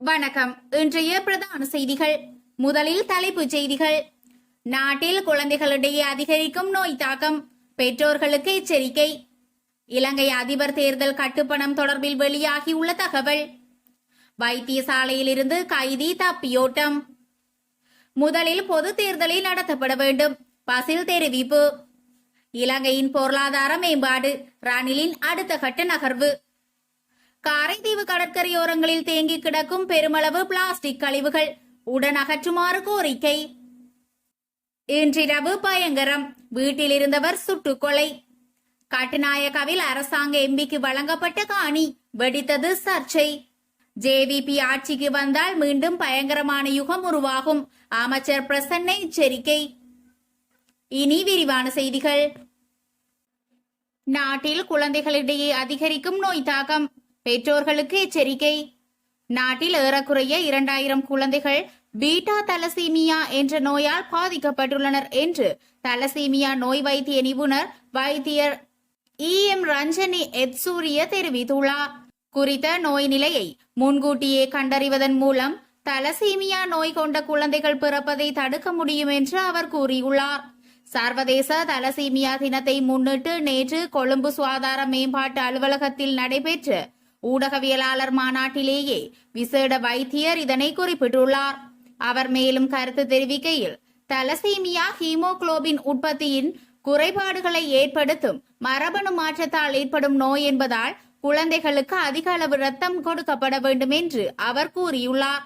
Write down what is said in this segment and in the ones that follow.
வணக்கம். இன்றைய பிரதான செய்திகள். முதலில் தலைப்புச் செய்திகள். நாட்டில் குழந்தைகளிடையே அதிகரிக்கும் நோய் தாக்கம், பெற்றோர்களுக்கு எச்சரிக்கை. இலங்கை அதிபர் தேர்தல் கட்டுப்பணம் தொடர்பில் வெளியாகியுள்ள தகவல். வைத்தியசாலையில் இருந்து கைதி தப்பியோட்டம். முதலில் பொது தேர்தலை நடத்தப்பட வேண்டும், பசில் தெரிவிப்பு. இலங்கையின் பொருளாதார மேம்பாடு, ரணிலின் அடுத்த கட்ட நகர்வு. காரைதீவு கடற்கரையோரங்களில் தேங்கி கிடக்கும் பெருமளவு பிளாஸ்டிக் கழிவுகள் உடன் அகற்றுமாறு கோரிக்கை. இன்றிரவு பயங்கரம், வீட்டில் இருந்தவர் சுட்டுக்கொலை. கட்டுநாயக்காவில் அரசாங்க எம்பிக்கு வழங்கப்பட்ட காணி வெடித்தது சர்ச்சை. ஜேவிபி ஆட்சிக்கு வந்தால் மீண்டும் பயங்கரமான யுகம் உருவாகும், அமைச்சர் பிரசன்ன எச்சரிக்கை. இனி விரிவான செய்திகள். நாட்டில் குழந்தைகளிடையே அதிகரிக்கும் நோய் தாக்கம், பெற்றோர்களுக்கு எச்சரிக்கை. நாட்டில் ஏறக்குறைய 2000 குழந்தைகள் பீட்டா தலசீமியா என்ற நோயால் பாதிக்கப்பட்டுள்ளனர் என்று தலசீமியா நோய் வைத்திய நிபுணர் வைத்தியர் எம் ரஞ்சனி எத்சூரிய தெரிவித்துள்ளார். குறித்த நோய் நிலையை முன்கூட்டியே கண்டறிவதன் மூலம் தலசீமியா நோய் கொண்ட குழந்தைகள் பிறப்பதை தடுக்க முடியும் என்று அவர் கூறியுள்ளார். சர்வதேச தலசீமியா தினத்தை முன்னிட்டு நேற்று கொழும்பு சுகாதார மேம்பாட்டு அலுவலகத்தில் நடைபெற்ற ஊடகவியலாளர் மாநாட்டிலேயே விசேட வைத்தியர் இதனை குறிப்பிட்டுள்ளார். அவர் மேலும் கருத்து தெரிவிக்கையில், தலசீமியா ஹீமோகுளோபின் உற்பத்தியின் குறைபாடுகளை ஏற்படுத்தும் மரபணு மாற்றத்தால் ஏற்படும் நோய் என்பதால் குழந்தைகளுக்கு அதிக அளவு ரத்தம் கொடுக்கப்பட வேண்டும் என்று அவர் கூறியுள்ளார்.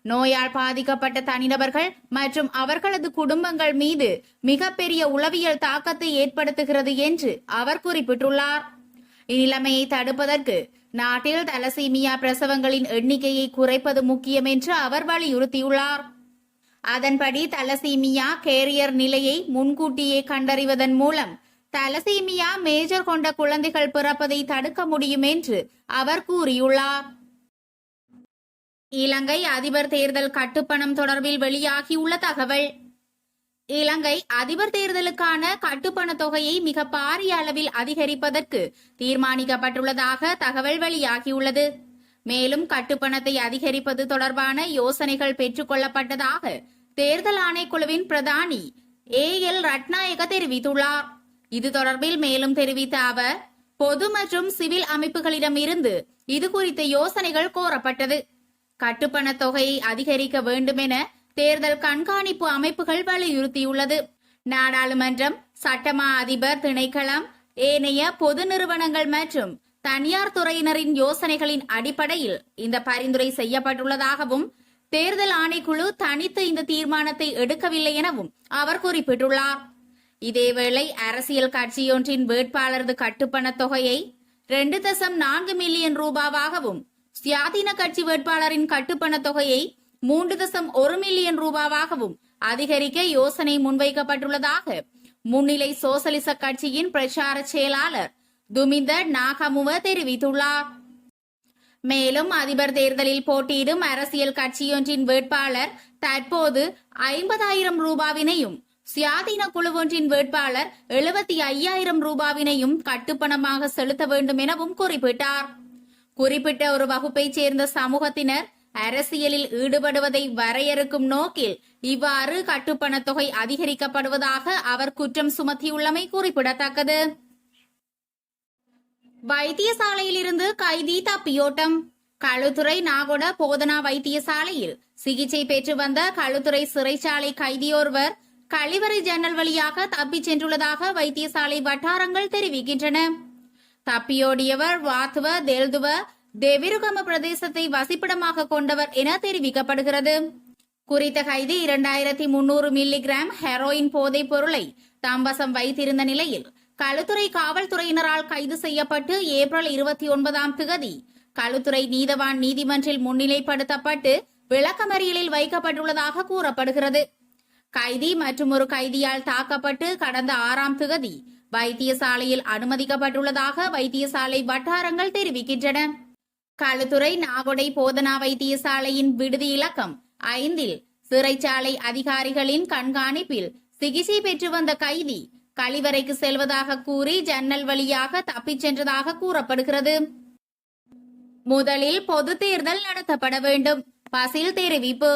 நோயால் பாதிக்கப்பட்ட தனிநபர்கள் மற்றும் அவர்களது குடும்பங்கள் மீது மிகப்பெரிய உளவியல் தாக்கத்தை ஏற்படுத்துகிறது என்று அவர் குறிப்பிட்டுள்ளார். இந்நிலைமையை தடுப்பதற்கு நாட்டில் தலசீமியா பிரசவங்களின் எண்ணிக்கையை குறைப்பது முக்கியம் என்று அவர் வலியுறுத்தியுள்ளார். அதன்படி தலசீமியா கேரியர் நிலையை முன்கூட்டியே கண்டறிவதன் மூலம் தலசீமியா மேஜர் கொண்ட குழந்தைகள் பிறப்பதை தடுக்க முடியும் என்று அவர் கூறியுள்ளார். இலங்கை அதிபர் தேர்தல் கட்டுப்பணம் தொடர்பில் வெளியாகியுள்ள தகவல். இலங்கை அதிபர் தேர்தலுக்கான கட்டுப்பண தொகையை மிக பாரிய அளவில் அதிகரிப்பதற்கு தீர்மானிக்கப்பட்டுள்ளதாக தகவல் வெளியாகியுள்ளது. மேலும் கட்டுப்பணத்தை அதிகரிப்பது தொடர்பான யோசனைகள் பெற்றுக் கொள்ளப்பட்டதாக தேர்தல் ஆணைக்குழுவின் பிரதானி எல் ரட்நாயக தெரிவித்துள்ளார். இது தொடர்பில் மேலும் தெரிவித்த அவர், பொது மற்றும் சிவில் அமைப்புகளிடம் இருந்து இது குறித்த யோசனைகள் கோரப்பட்டது. கட்டுப்பண தொகையை அதிகரிக்க வேண்டும் என தேர்தல் கண்காணிப்பு அமைப்புகள் வலியுறுத்தியுள்ளது. நாடாளுமன்றம், சட்டமா அதிபர் திணைக்களம், ஏனைய பொது நிறுவனங்கள் மற்றும் தனியார் துறையினரின் யோசனைகளின் அடிப்படையில் இந்த பரிந்துரை செய்யப்பட்டுள்ளதாகவும் தேர்தல் ஆணைக்குழு தனித்து இந்த தீர்மானத்தை எடுக்கவில்லை எனவும் அவர் குறிப்பிட்டுள்ளார். இதேவேளை அரசியல் கட்சியொன்றின் வேட்பாளரது கட்டுப்பண தொகையை 2.4 மில்லியன் ரூபாவாகவும், சுயாதீன கட்சி வேட்பாளரின் கட்டுப்பண தொகையை 3.1 மில்லியன் ரூபாவாகவும் அதிகரிக்க யோசனை முன்வைக்கப்பட்டுள்ளதாக முன்னிலை சோசலிச கட்சியின் பிரச்சார செயலாளர் துமிந்த நாகமுவ தெரிவித்துள்ளார். மேலும் அதிபர் தேர்தலில் போட்டியிடும் அரசியல் கட்சியொன்றின் வேட்பாளர் தற்போது 50,000 ரூபாவினையும், சுயாதீன குழு ஒன்றின் வேட்பாளர் 75,000 ரூபாவினையும் கட்டுப்பணமாக செலுத்த வேண்டும் எனவும் குறிப்பிட்டார். குறிப்பிட்ட ஒரு வகுப்பைச் சேர்ந்த சமூகத்தினர் அரசியலில் ஈடுபடுவதை வரையறுக்கும் நோக்கில் இவ்வாறு கட்டுப்பண தொகை அதிகரிக்கப்படுவதாக அவர் குற்றம் சுமத்தியுள்ளமை குறிப்பிடத்தக்கது. வைத்தியசாலையில் இருந்து கைதி தப்பியோட்டம். களுத்துறை நாகொட போதனா வைத்தியசாலையில் சிகிச்சை பெற்று வந்த களுத்துறை சிறைச்சாலை கைதியோர்வர் கழிவறை ஜன்னல் வழியாக தப்பிச் சென்றுள்ளதாக வைத்தியசாலை வட்டாரங்கள் தெரிவிக்கின்றன. தப்பியோடியவர் வாத்துவ தெல்துவ தெவிருகம பிரதேசத்தை வசிப்பிடமாக கொண்டவர் என தெரிவிக்கப்படுகிறது. குறித்த கைதி 2300 மில்லிகிராம் ஹெரோயின் போதைப் பொருளை தம்பசம் வைத்திருந்த நிலையில் களுத்துறை காவல்துறையினரால் கைது செய்யப்பட்டு ஏப்ரல் 29 களுத்துறை நீதவான் நீதிமன்றில் முன்னிலைப்படுத்தப்பட்டு விளக்கமறியலில் வைக்கப்பட்டுள்ளதாக கூறப்படுகிறது. கைதி மற்றும் ஒரு கைதியால் தாக்கப்பட்டு கடந்த 6 வைத்தியசாலையில் அனுமதிக்கப்பட்டுள்ளதாக வைத்தியசாலை வட்டாரங்கள் தெரிவிக்கின்றன. களுத்துறை நாகொடை போதனா வைத்தியசாலையின் விடுதி இலக்கம் 5 சிறைச்சாலை அதிகாரிகளின் கண்காணிப்பில் சிகிச்சை பெற்று வந்த கைதி கழிவறைக்கு செல்வதாக கூறி ஜன்னல் வழியாக தப்பிச் சென்றதாக கூறப்படுகிறது. முதலில் பொது தேர்தல் நடத்தப்பட வேண்டும். பசில் தெரிவிப்பு.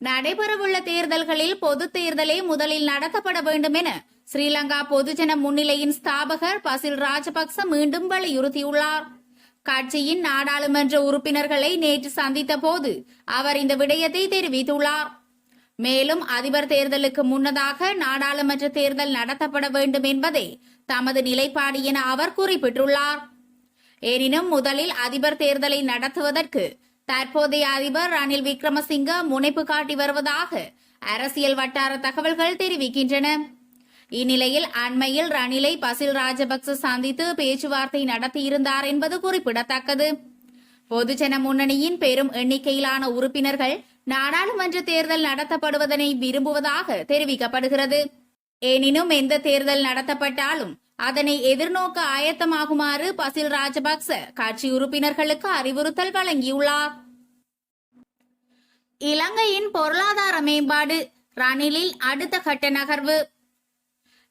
நடைபெறவுள்ள தேர்தல்களில் பொது தேர்தலே முதலில் நடத்தப்பட வேண்டும் என ஸ்ரீலங்கா பொதுஜன முன்னிலையின் ஸ்தாபகர் பசில் ராஜபக்ச மீண்டும் வலியுறுத்தியுள்ளார். கட்சியின் நாடாளுமன்ற உறுப்பினர்களை நேற்று சந்தித்த போது அவர் இந்த விடயத்தை தெரிவித்துள்ளார். மேலும் அதிபர் தேர்தலுக்கு முன்னதாக நாடாளுமன்ற தேர்தல் நடத்தப்பட வேண்டும் என்பதே தமது நிலைப்பாடு என அவர் குறிப்பிட்டுள்ளார். எனினும் முதலில் அதிபர் தேர்தலை நடத்துவதற்கு தற்போதைய அதிபர் ரணில் விக்ரமசிங்க முனைப்பு காட்டி வருவதாக அரசியல் வட்டார தகவல்கள் தெரிவிக்கின்றன. இந்நிலையில் அண்மையில் ரணிலை பசில் ராஜபக்ச சந்தித்து பேச்சுவார்த்தை நடத்தியிருந்தார் என்பது குறிப்பிடத்தக்கது. பொதுஜன முன்னணியின் பெரும் எண்ணிக்கையிலான உறுப்பினர்கள் நாடாளுமன்ற தேர்தல் நடத்தப்படுவதனை விரும்புவதாக தெரிவிக்கப்படுகிறது. எனினும் எந்த தேர்தல் நடத்தப்பட்டாலும் அதனை எதிர்நோக்க ஆயத்தமாகுமாறு பசில் ராஜபக்ச கட்சி உறுப்பினர்களுக்கு அறிவுறுத்தல் வழங்கியுள்ளார். இலங்கையின் பொருளாதார மேம்பாடு, ரணிலில் அடுத்த கட்ட நகர்வு.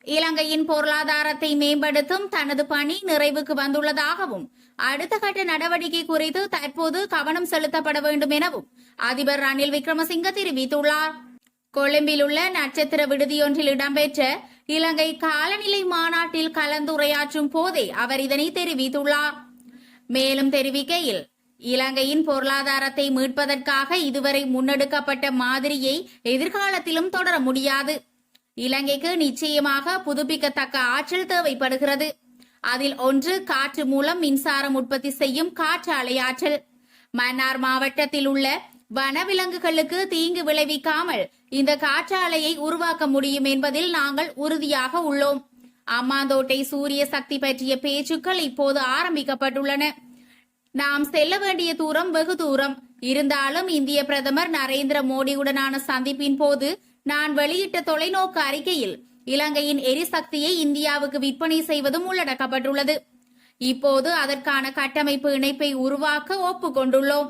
இலங்கையின் பொருளாதாரத்தை மேம்படுத்தும் தனது பணி நிறைவுக்கு வந்துள்ளதாகவும் அடுத்த கட்ட நடவடிக்கை குறித்து தற்போது கவனம் செலுத்தப்பட வேண்டும் எனவும் அதிபர் ரணில் விக்ரமசிங்க தெரிவித்துள்ளார். கொழும்பில் உள்ள நட்சத்திர விடுதியொன்றில் இடம்பெற்ற இலங்கை காலநிலை மாநாட்டில் கலந்துரையாற்றும் போதே அவர் இதனை தெரிவித்துள்ளார். மேலும் தெரிவிக்கையில், இலங்கையின் பொருளாதாரத்தை மீட்பதற்காக இதுவரை முன்னெடுக்கப்பட்ட மாதிரியை எதிர்காலத்திலும் தொடர முடியாது. இலங்கைக்கு நிச்சயமாக புதுப்பிக்கத்தக்க ஆற்றல் தேவைப்படுகிறது. அதில் ஒன்று காற்று மூலம் மின்சாரம் உற்பத்தி செய்யும் காற்று அலையாற்றல். மன்னார் மாவட்டத்தில் உள்ள வனவிலங்குகளுக்கு தீங்கு விளைவிக்காமல் இந்த காற்றாலையை உருவாக்க முடியும் என்பதில் நாங்கள் உறுதியாக உள்ளோம். அம்மாந்தோட்டை சூரிய சக்தி பற்றிய பேச்சுக்கள் இப்போது ஆரம்பிக்கப்பட்டுள்ளன. நாம் செல்ல வேண்டிய தூரம் வெகு தூரம். இருந்தாலும் இந்திய பிரதமர் நரேந்திர மோடியுடனான சந்திப்பின் போது நான் வெளியிட்ட தொலைநோக்கு அறிக்கையில் இலங்கையின் எரிசக்தியை இந்தியாவுக்கு விற்பனை செய்வதும் உள்ளடக்கப்பட்டுள்ளது. இப்போது அதற்கான கட்டமைப்பு இணைப்பை உருவாக்க ஒப்புக்கொண்டுள்ளோம்.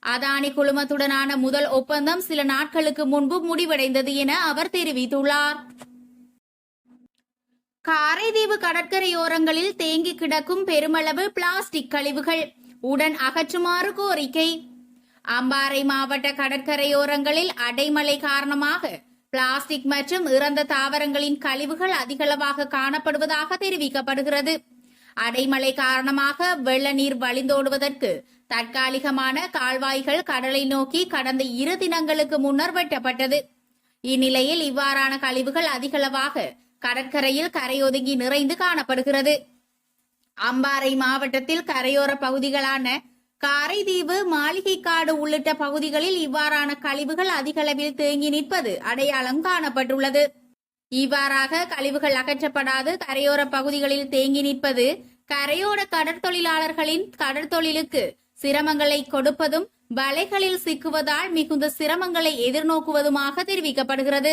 அதானி குழுமத்துடனான முதல் ஒப்பந்தம் சில நாட்களுக்கு முன்பு முடிவடைந்தது என அவர் தெரிவித்துள்ளார். காரைதீவு கடற்கரையோரங்களில் தேங்கி கிடக்கும் பெருமளவு பிளாஸ்டிக் கழிவுகள் உடன் அகற்றுமாறு கோரிக்கை. அம்பாறை மாவட்ட கடற்கரையோரங்களில் அடைமழை காரணமாக பிளாஸ்டிக் மற்றும் இறந்த தாவரங்களின் கழிவுகள் அதிகளவாக காணப்படுவதாக தெரிவிக்கப்படுகிறது. அடைமழை காரணமாக வெள்ள நீர் வழிந்தோடுவதற்கு தற்காலிகமான கால்வாய்கள் கடலை நோக்கி கடந்த 2 தினங்களுக்கு முன்னர் வெட்டப்பட்டது. இந்நிலையில் இவ்வாறான கழிவுகள் அதிகளவாக கடற்கரையில் கரையொதுங்கி நிறைந்து காணப்படுகிறது. அம்பாறை மாவட்டத்தில் கரையோர பகுதிகளான காரைதீவு, மாளிகைக்காடு உள்ளிட்ட பகுதிகளில் இவ்வாறான கழிவுகள் அதிகளவில் தேங்கி நிற்பது அடையாளம் காணப்பட்டுள்ளது. இவ்வாறாக கழிவுகள் அகற்றப்படாது கரையோர பகுதிகளில் தேங்கி நிற்பது கரையோர கடற்தொழிலாளர்களின் கடற்தொழிலுக்கு சிரமங்களை கொடுப்பதும் வலைகளில் சிக்குவதால் மிகுந்த சிரமங்களை எதிர்நோக்குவதுமாக தெரிவிக்கப்படுகிறது.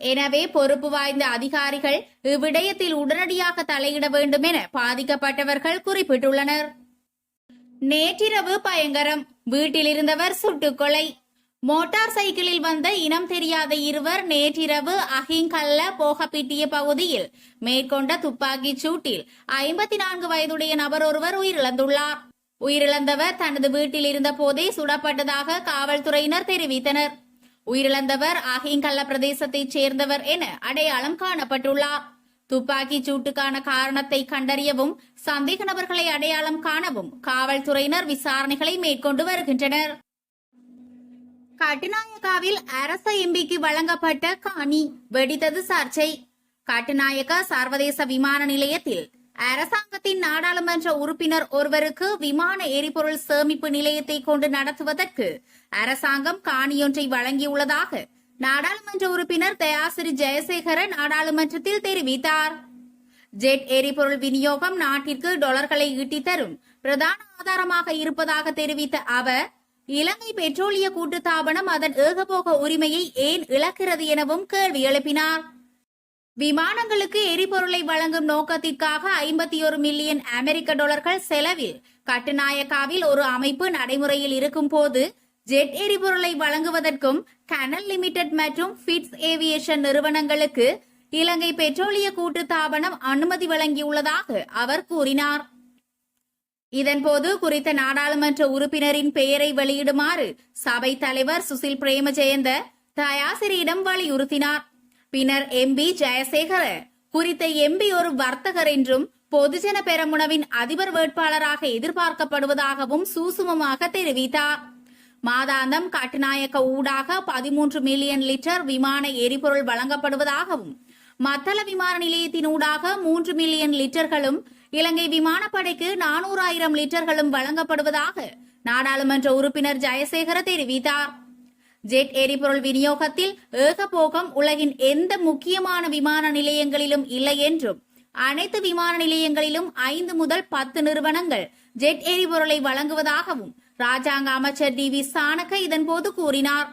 எனவே பொறுப்பு வாய்ந்த அதிகாரிகள் இவ்விடயத்தில் உடனடியாக தலையிட வேண்டும் என பாதிக்கப்பட்டவர்கள் குறிப்பிட்டுள்ளனர். நேற்றிரவு பயங்கரம், வீட்டில் இருந்தவர் சுட்டுக்கொலை. மோட்டார் சைக்கிளில் வந்த இனம் தெரியாத இருவர் நேற்றிரவு அஹிங்கல்ல போகப்பிட்டிய பகுதியில் மேற்கொண்ட துப்பாக்கிச் சூட்டில் 54 வயதுடைய நபர் ஒருவர் உயிரிழந்துள்ளார். உயிரிழந்தவர் தனது வீட்டில் இருந்த போதே சுடப்பட்டதாக காவல்துறையினர் தெரிவித்தனர். உயிரிழந்தவர் அஹிங்கல்ல பிரதேசத்தைச் சேர்ந்தவர் என அடையாளம் காணப்பட்டுள்ளார். துப்பாக்கிச் சூட்டுக்கான காரணத்தை கண்டறியவும் சந்தேக நபர்களை அடையாளம் காணவும் காவல்துறையினர் விசாரணைகளை மேற்கொண்டு வருகின்றனர். கட்டுநாயக்காவில் அரச எம்பிக்கு வழங்கப்பட்ட காணி வெடித்தது சர்ச்சை. கட்டுநாயக்க சர்வதேச விமான நிலையத்தில் அரசாங்கத்தின் நாடாளுமன்ற உறுப்பினர் ஒருவருக்கு விமான எரிபொருள் சேமிப்பு நிலையத்தை கொண்டு நடத்துவதற்கு அரசாங்கம் காணியொன்றை வழங்கியுள்ளதாக நாடாளுமன்ற உறுப்பினர் தயாசிறி ஜெயசேகர நாடாளுமன்றத்தில் தெரிவித்தார். ஜெட் எரிபொருள் விநியோகம் நாட்டிற்கு டாலர்களை ஈட்டித் தரும் பிரதான ஆதாரமாக இருப்பதாக தெரிவித்த அவர், இலங்கை பெட்ரோலிய கூட்டுத்தாபனம் அதன் ஏகபோக உரிமையை ஏன் இழக்கிறது எனவும் கேள்வி எழுப்பினார். விமானங்களுக்கு எரிபொருளை வழங்கும் நோக்கத்திற்காக 51 மில்லியன் அமெரிக்க டாலர்கள் செலவில் கட்டுநாயக்காவில் ஒரு அமைப்பு நடைமுறையில் இருக்கும் போது ஜெட் எரிபொருளை வழங்குவதற்கும் கனல் லிமிடெட் மற்றும் ஃபிட்ஸ் ஏவியேஷன் நிறுவனங்களுக்கு இலங்கை பெட்ரோலிய கூட்டுத்தாபனம் அனுமதி வழங்கியுள்ளதாக அவர் கூறினார். இதன்போது குறித்த நாடாளுமன்ற உறுப்பினரின் பெயரை வெளியிடுமாறு சபை தலைவர் சுசில் பிரேமஜெயந்த தயாசிரியிடம் வலியுறுத்தினார். பின்னர் எம்பி ஜெயசேகர குறித்த எம்பி ஒரு வர்த்தகர் என்றும் பொதுஜன பெரமுனவின் அதிபர் வேட்பாளராக எதிர்பார்க்கப்படுவதாகவும் சூசுமமாக தெரிவித்தார். மாதாந்தம் கட்டுநாயக்க ஊடாக 13 மில்லியன் லிட்டர் விமான எரிபொருள் வழங்கப்படுவதாகவும் மத்தள விமான நிலையத்தினூடாக 3 மில்லியன் லிட்டர்களும் இலங்கை விமானப்படைக்கு 400,000 லிட்டர்களும் வழங்கப்படுவதாக நாடாளுமன்ற உறுப்பினர் ஜெயசேகர தெரிவித்தார். ஜெட் எரிபொருள் விநியோகத்தில் ஏகபோகம் உலகின் எந்த முக்கியமான விமான நிலையங்களிலும் இல்லை என்றும் அனைத்து விமான நிலையங்களிலும் 5 முதல் 10 நிறுவனங்கள் ஜெட் எரிபொருளை வழங்குவதாகவும் ராஜாங்க அமைச்சர் டி வி சாணக்க இதன்போது கூறினார்.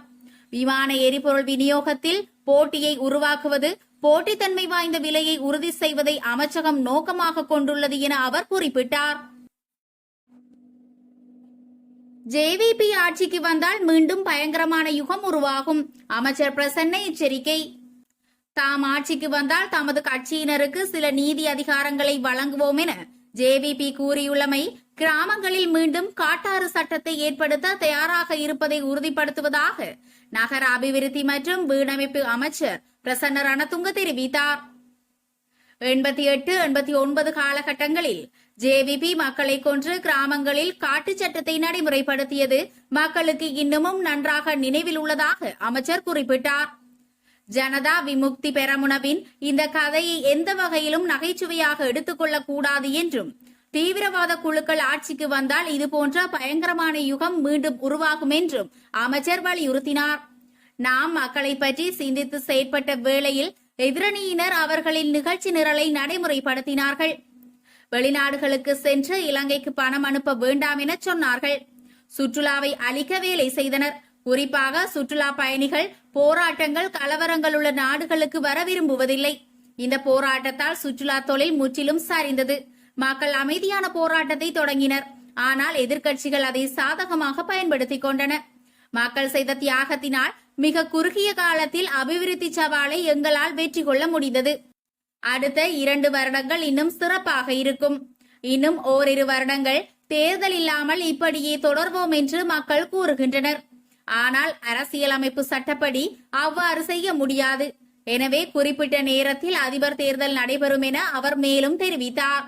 விமான எரிபொருள் விநியோகத்தில் போட்டியை உருவாக்குவது, போட்டித்தன்மை வாய்ந்த விலையை உறுதி செய்வதை அமைச்சகம் நோக்கமாக கொண்டுள்ளது என அவர் குறிப்பிட்டார். ஜேவிபி ஆட்சிக்கு வந்தால் மீண்டும் பயங்கரமான யுகம் உருவாகும். அமைச்சர் பிரசன்ன எச்சரிக்கை. தாம் ஆட்சிக்கு வந்தால் தமது கட்சியினருக்கு சில நீதி அதிகாரங்களை வழங்குவோம் என ஜேவிபி கூறியுள்ளமை கிராமங்களில் மீண்டும் காட்டாறு சட்டத்தை ஏற்படுத்த தயாராக இருப்பதை உறுதிப்படுத்துவதாக நகர அபிவிருத்தி மற்றும் வீடமைப்பு அமைச்சர் பிரசன்ன ரணதுங்க தெரிவித்தார். 88-89 காலகட்டங்களில் ஜேவிபி மக்களை கொன்று கிராமங்களில் காட்டு சட்டத்தை நடைமுறைப்படுத்தியது மக்களுக்கு இன்னமும் நன்றாக நினைவில் உள்ளதாக அமைச்சர் குறிப்பிட்டார். ஜனதா விமுக்தி பெரமுனவின் இந்த கதையை எந்த வகையிலும் நகைச்சுவையாக எடுத்துக்கொள்ளக் கூடாது என்றும் தீவிரவாத குழுக்கள் ஆட்சிக்கு வந்தால் இதுபோன்ற பயங்கரமான யுகம் மீண்டும் உருவாகும் என்றும் அமைச்சர் வலியுறுத்தினார். நாம் மக்களை பற்றி சிந்தித்து செயற்பட்ட வேளையில் எதிரணியினர் அவர்களின் நிகழ்ச்சி நிரலை நடைமுறைப்படுத்தினார்கள். வெளிநாடுகளுக்கு சென்று இலங்கைக்கு பணம் அனுப்ப வேண்டாம் என சொன்னார்கள். சுற்றுலாவை அழிக்க வேலை செய்தனர். குறிப்பாக சுற்றுலா பயணிகள் போராட்டங்கள், கலவரங்கள் உள்ள நாடுகளுக்கு வர விரும்புவதில்லை. இந்த போராட்டத்தால் சுற்றுலா தொழில் முற்றிலும் சரிந்தது. மக்கள் அமைதியான போராட்டத்தை தொடங்கினர். ஆனால் எதிர்க்கட்சிகள் அதை சாதகமாக பயன்படுத்திக் கொண்டன. மக்கள் செய்த தியாகத்தினால் மிக குறுகிய காலத்தில் அபிவிருத்தி சவாலை எங்களால் வெற்றி கொள்ள முடிந்தது. அடுத்த 2 வருடங்கள் இன்னும் சிறப்பாக இருக்கும். இன்னும் ஓரிரு வருடங்கள் தேர்தல் இல்லாமல் இப்படியே தொடர்வோம் என்று மக்கள் கூறுகின்றனர். ஆனால் அரசியலமைப்பு சட்டப்படி அவ்வாறு செய்ய முடியாது. எனவே குறிப்பிட்ட நேரத்தில் அதிபர் தேர்தல் நடைபெறும் என அவர் மேலும் தெரிவித்தார்.